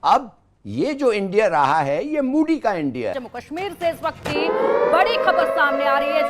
अब ये जो इंडिया रहा है ये मूडी का इंडिया। जम्मू कश्मीर से इस वक्त की बड़ी खबर सामने आ रही है।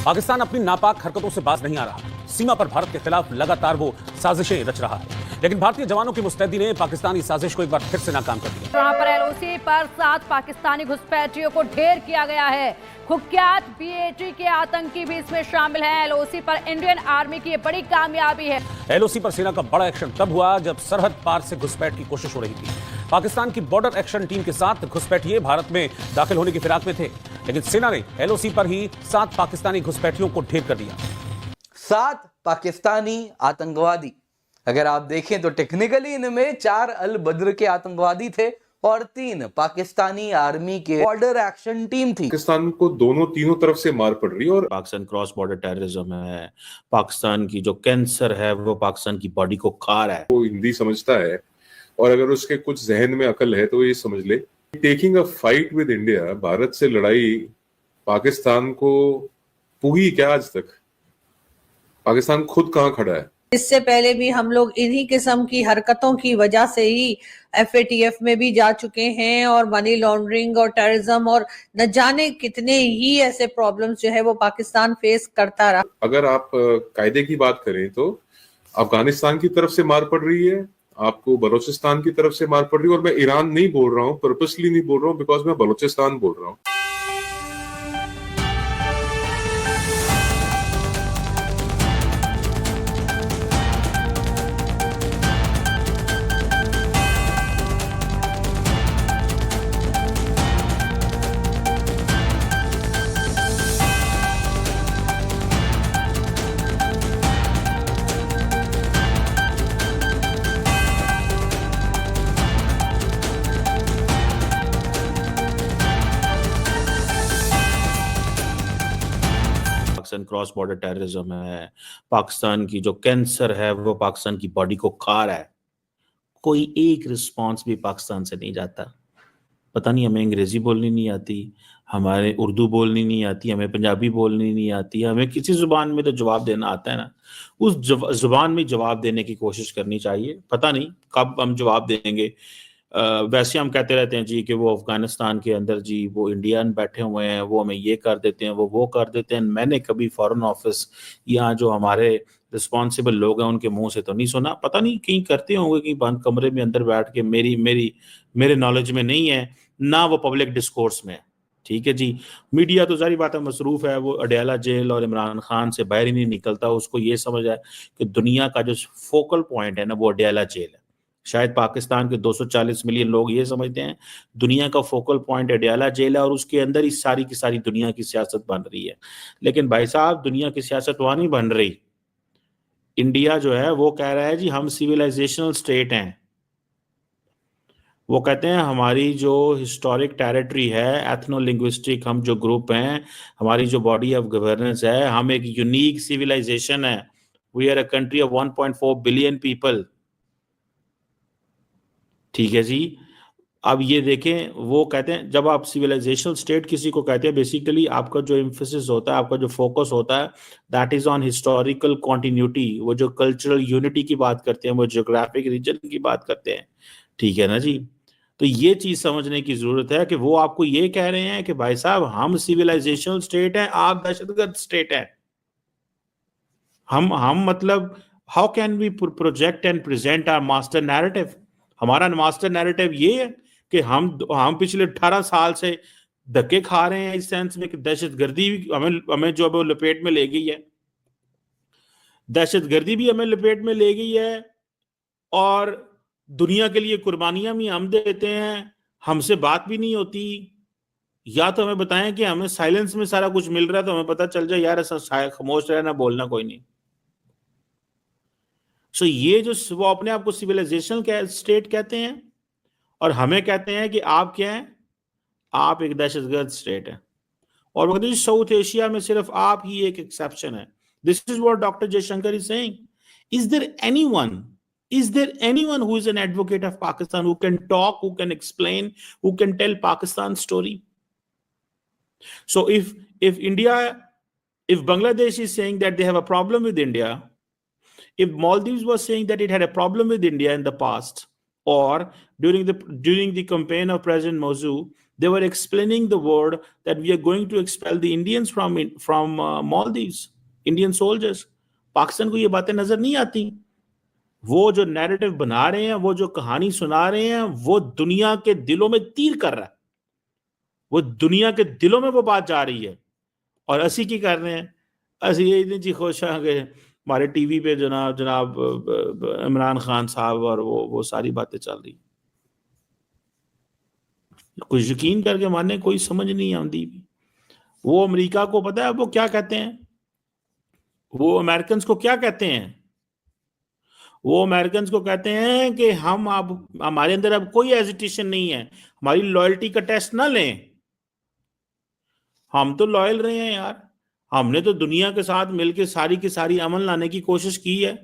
पाकिस्तान अपनी नापाक हरकतों से बाज नहीं आ रहा। सीमा पर भारत के खिलाफ लगातार वो साजिशें रच रहा है, लेकिन भारतीय जवानों की मुस्तैदी ने पाकिस्तानी साजिश को एक बार फिर से नाकाम कर दिया। वहां पर एलओसी पर 7 पाकिस्तानी घुसपैठियों को ढेर किया गया है। कुख्यात बीएटी के आतंकी भी इसमें शामिल हैं। एलओसी पर इंडियन आर्मी की ये बड़ी कामयाबी है। एलओसी पर सेना का बड़ा एक्शन तब हुआ जब सरहद पार से घुसपैठ की कोशिश हो रही थी। पाकिस्तान की बॉर्डर एक्शन टीम के साथ घुसपैठिए भारत में दाखिल होने की फिराक में थे, लेकिन सेना ने एलओसी पर ही 7 पाकिस्तानी घुसपैठियों को ढेर कर दिया। 7 पाकिस्तानी आतंकवादी, अगर आप देखें तो टेक्निकली इनमें 4 अल बद्र के आतंकवादी थे और 3 पाकिस्तानी आर्मी के बॉर्डर एक्शन टीम थी। पाकिस्तान को तीनों तरफ से मार पड़ रही है और पाकिस्तान क्रॉस बॉर्डर टेररिज्म है, पाकिस्तान की जो कैंसर है वो पाकिस्तान की बॉडी को खा रहा है। वो हिंदी समझता है और अगर उसके कुछ जहन में अकल है तो ये समझ ले, taking a fight with India, Bharat से लड़ाई पाकिस्तान को पुगी क्या आज तक? पाकिस्तान खुद कहाँ खड़ा है? इससे पहले भी हम लोग इन्हीं किस्म की हरकतों की वजह से ही एफएटीएफ में भी जा चुके हैं और मनी लॉन्ड्रिंग और टेररिज्म और न जाने कितने ही ऐसे प्रॉब्लम्स जो है वो पाकिस्तान फेस करता रहा। अगर आप कायदे की बात करें तो अफगानिस्तान की तरफ से मार पड़ रही है, आपको बलूचिस्तान की तरफ से मार पड़ रही है, और मैं ईरान नहीं बोल रहा हूँ, पर्पसली नहीं बोल रहा हूँ, बिकॉज मैं बलूचिस्तान बोल रहा हूँ। क्रॉस बॉर्डर टेररिज्म है, पाकिस्तान की जो कैंसर है वो पाकिस्तान की बॉडी को खा रहा है। कोई एक रिस्पांस भी पाकिस्तान से नहीं जाता। पता नहीं हमें अंग्रेजी बोलनी नहीं आती, हमारे उर्दू बोलनी नहीं आती, हमें पंजाबी बोलनी नहीं आती, हमें किसी जुबान में तो जवाब देना आता है ना, उस जुबान में जवाब देने की कोशिश करनी चाहिए। पता नहीं कब हम जवाब देंगे। वैसे हम कहते रहते हैं जी कि वो अफगानिस्तान के अंदर जी वो इंडियन बैठे हुए हैं, वो हमें ये कर देते हैं, वो कर देते हैं। मैंने कभी फॉरेन ऑफिस या जो हमारे रिस्पॉन्सिबल लोग हैं उनके मुंह से तो नहीं सुना। पता नहीं कहीं करते होंगे कि बंद कमरे में अंदर बैठ के, मेरे नॉलेज में नहीं है ना, वो पब्लिक डिस्कोर्स में। ठीक है जी, मीडिया तो सारी बात है मसरूफ है, वो अडयाला जेल और इमरान खान से बाहर ही नहीं निकलता। उसको ये समझ है कि दुनिया का जो फोकल पॉइंट है ना वो अडयाला जेल है। शायद पाकिस्तान के 240 मिलियन लोग ये समझते हैं दुनिया का फोकल पॉइंट अडयाला जेल है और उसके अंदर ही सारी की सारी दुनिया की सियासत बन रही है। लेकिन भाई साहब, दुनिया की सियासत वहां नहीं बन रही। इंडिया जो है वो कह रहा है जी हम सिविलाइजेशनल स्टेट हैं। वो कहते हैं हमारी जो हिस्टोरिक टेरिटरी है, एथनो लिंग्विस्टिक हम जो ग्रुप हैं, हमारी जो बॉडी ऑफ गवर्नेंस है, हम एक यूनिक सिविलाइजेशन है। We are a country of 1.4 billion people. ठीक है जी। अब ये देखें, वो कहते हैं जब आप सिविलाइजेशनल स्टेट किसी को कहते हैं, बेसिकली आपका जो एम्फेसिस होता है, आपका जो फोकस होता है, that is on historical continuity. वो जो कल्चरल यूनिटी की बात करते हैं, वो जियोग्राफिक रीजन की बात करते हैं। ठीक है ना जी। तो ये चीज समझने की जरूरत है कि वो आपको ये कह रहे हैं कि भाई साहब हम सिविलाइजेशनल स्टेट हैं, आप दहशतगर्द स्टेट हैं। हम मतलब how can we project and present our master narrative? हमारा मास्टर नैरेटिव ये है कि हम पिछले 18 साल से धक्के खा रहे हैं इस सेंस में कि दहशतगर्दी हमें जो अब लपेट में ले गई है, दहशतगर्दी भी हमें लपेट में ले गई है और दुनिया के लिए कुर्बानियां भी हम देते हैं, हमसे बात भी नहीं होती। या तो हमें बताएं कि हमें साइलेंस में सारा कुछ मिल रहा है तो हमें पता चल जाए यार ऐसा खामोश रहना, बोलना कोई नहीं। सो ये जो वो अपने आप को सिविलाइजेशन स्टेट कहते हैं और हमें कहते हैं कि आप क्या हैं, आप एक दहशतगर्द स्टेट है। और वो साउथ एशिया में सिर्फ आप ही एक एक्सेप्शन है। This is what doctor Jaishankar is saying. Is there anyone who is an advocate of Pakistan, who can talk, who can explain, who can tell Pakistan's story? So if Bangladesh is saying that they have a problem with India, if Maldives was saying that it had a problem with India in the past, or during the campaign of President Mozu, they were explaining the word that we are going to expel the Indians from Maldives, Indian soldiers. Pakistan को ये बातें नजर नहीं आती। वो जो narrative बना रहे हैं, वो जो कहानी सुना रहे हैं, वो दुनिया के दिलों में तीर कर रहा है। वो दुनिया के दिलों में वो बात जा रही है और असी की कर रहे हैं। असी ये जी खुश हैं कि हमारे टीवी पे जनाब इमरान खान साहब और वो सारी बातें चल रही। कुछ यकीन करके माने, कोई समझ नहीं आती। वो अमेरिका को पता है वो क्या कहते हैं, वो अमेरिकन को क्या कहते हैं? वो अमेरिकन को कहते हैं कि हम अब हमारे अंदर अब कोई हेजिटेशन नहीं है, हमारी लॉयल्टी का टेस्ट ना लें। हम तो लॉयल रहे हैं यार, हमने तो दुनिया के साथ मिलकर सारी की सारी अमन लाने की कोशिश की है।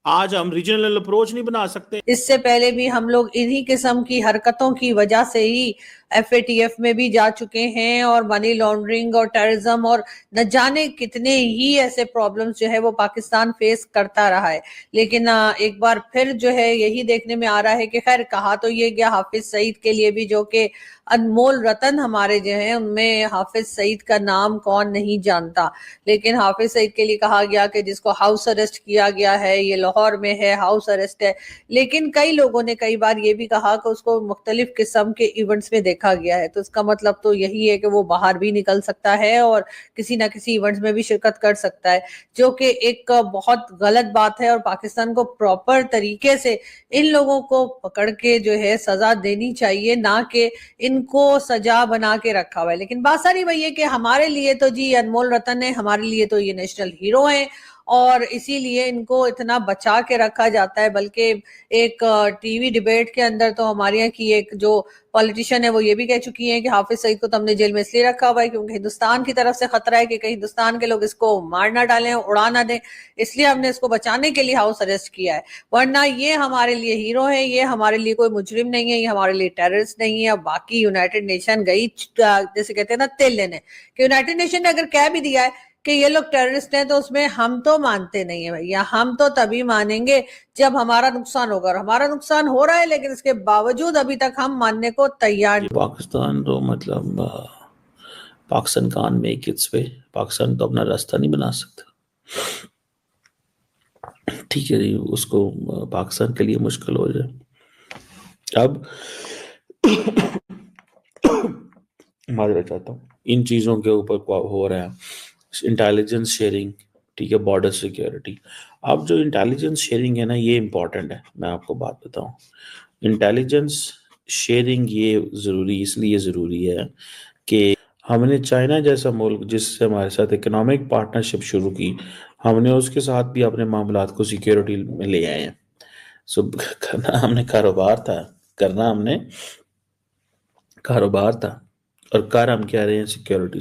आज हम रीजनल अप्रोच नहीं बना सकते। इससे पहले भी हम लोग इन्हीं किस्म की हरकतों की वजह से ही FATF में भी जा चुके हैं और मनी लॉन्ड्रिंग और टेररिज्म और न जाने कितने ही ऐसे प्रॉब्लम्स जो है वो पाकिस्तान फेस करता रहा है। लेकिन एक बार फिर जो है यही देखने में आ रहा है कि खैर कहा तो ये गया हाफिज सईद के लिए भी, जो कि अनमोल रतन हमारे जो है, उनमें हाफिज सईद का नाम कौन नहीं जानता, लेकिन हाफिज सईद के लिए कहा गया कि जिसको हाउस अरेस्ट किया गया है, ये लाहौर में है, हाउस अरेस्ट है। लेकिन कई लोगों ने कई बार ये भी कहा कि उसको मुख्तलिफ किस्म के इवेंट्स में देखा गया है, तो इसका मतलब तो यही है कि वो बाहर भी निकल सकता है और किसी ना किसी इवेंट्स में भी शिरकत कर सकता है, जो कि एक बहुत गलत बात है। और पाकिस्तान को प्रॉपर तरीके से इन लोगों को पकड़ के जो है सजा देनी चाहिए, ना कि इनको सजा बना के रखा हुआ है। लेकिन बात सारी वही है कि हमारे लिए तो जी अनमोल रतन है, हमारे लिए तो ये नेशनल हीरो हैं और इसीलिए इनको इतना बचा के रखा जाता है। बल्कि एक टीवी डिबेट के अंदर तो हमारे यहाँ की एक जो पॉलिटिशियन है वो ये भी कह चुकी हैं कि हाफिज सईद को तो हमने जेल में इसलिए रखा हुआ है क्योंकि हिंदुस्तान की तरफ से खतरा है कि कहीं हिंदुस्तान के लोग इसको मार ना डालें, उड़ा ना दें, इसलिए हमने इसको बचाने के लिए हाउस अरेस्ट किया है। वरना ये हमारे लिए हीरो है, ये हमारे लिए कोई मुजरिम नहीं है, ये हमारे लिए टेररिस्ट नहीं है। बाकी यूनाइटेड नेशन गई जैसे कहते हैं ना तेल लेने, कि यूनाइटेड नेशन ने अगर कह भी दिया है कि ये लोग टेररिस्ट हैं तो उसमें हम तो मानते नहीं है भैया। हम तो तभी मानेंगे जब हमारा नुकसान होगा, और हमारा नुकसान हो रहा है लेकिन इसके बावजूद अभी तक हम मानने को तैयार। पाकिस्तान तो मतलब पाकिस्तान कान मेक इट्स वे, पाकिस्तान तो अपना रास्ता नहीं बना सकता। ठीक है जी, उसको पाकिस्तान के लिए मुश्किल हो जाए। अब माजरा चाहता हूँ, इन चीजों के ऊपर हो रहा है इंटेलिजेंस शेयरिंग, ठीक है, बॉर्डर सिक्योरिटी। अब जो इंटेलिजेंस शेयरिंग है ना, ये इंपॉर्टेंट है। मैं आपको बात बताऊं, इंटेलिजेंस शेयरिंग ये इसलिए ज़रूरी है कि हमने चाइना जैसा मुल्क जिससे हमारे साथ इकोनॉमिक पार्टनरशिप शुरू की, हमने उसके साथ भी अपने मामलात को सिक्योरिटी में ले आए हैं। सो करना हमने कारोबार था, और कर हम क्या रहे हैं, सिक्योरिटी।